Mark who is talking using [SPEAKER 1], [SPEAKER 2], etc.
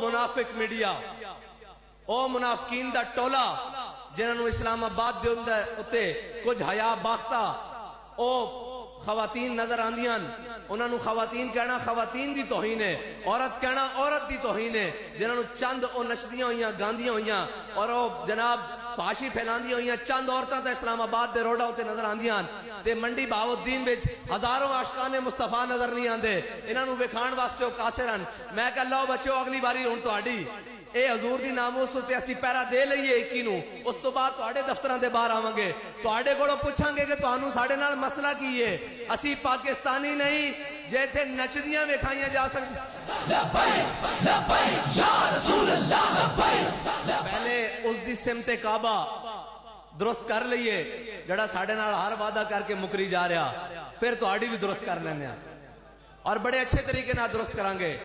[SPEAKER 1] منافق میڈیا، او منافقین دا ٹولا جنہوں اسلام آباد دے اندر اتے کچھ حیا باختہ او خواتین نظر آندیاں، انہوں خواتین کہنا خواتین دی توہین ہے، عورت کہنا عورت دی توہین ہے، جنہوں چند او نچدیاں ہوئیاں گاندیاں ہوئیاں اور او جناب پاشی پھیلاندیاں ہوئیاں، چند عورتاں تے اسلام آباد دے روڈا ہوتے نظر آندیاں تے منڈی بہاؤالدین وچ ہزاروں عاشقان مصطفیٰ نظر نہیں آندے، انہوں وکھان واسطے او قاصرن۔ میں کہہ لو بچو اگلی باری ہن تہاڈی اے حضور دی ناموس تے اسی پیرا دے لئیے 21 نو، اس تو بعد تہاڈے دفتراں دے باہر آواں گے، تہاڈے کولوں پوچھاں گے کہ تہانوں ساڈے نال مسئلہ کی ہے، اسی پاکستانی نہیں جے تے نچدیاں وکھائیاں جا سکتی۔ لبیک لبیک یا رسول اللہ لبیک، پہلے اس دی سمت کعبہ درست کر لئیے جڑا ساڈے نال ہر وعدہ کر کے مکری جا رہا، پھر تہاڈی بھی درست کر لینے اور بڑے اچھے طریقے نال درست کرانگے۔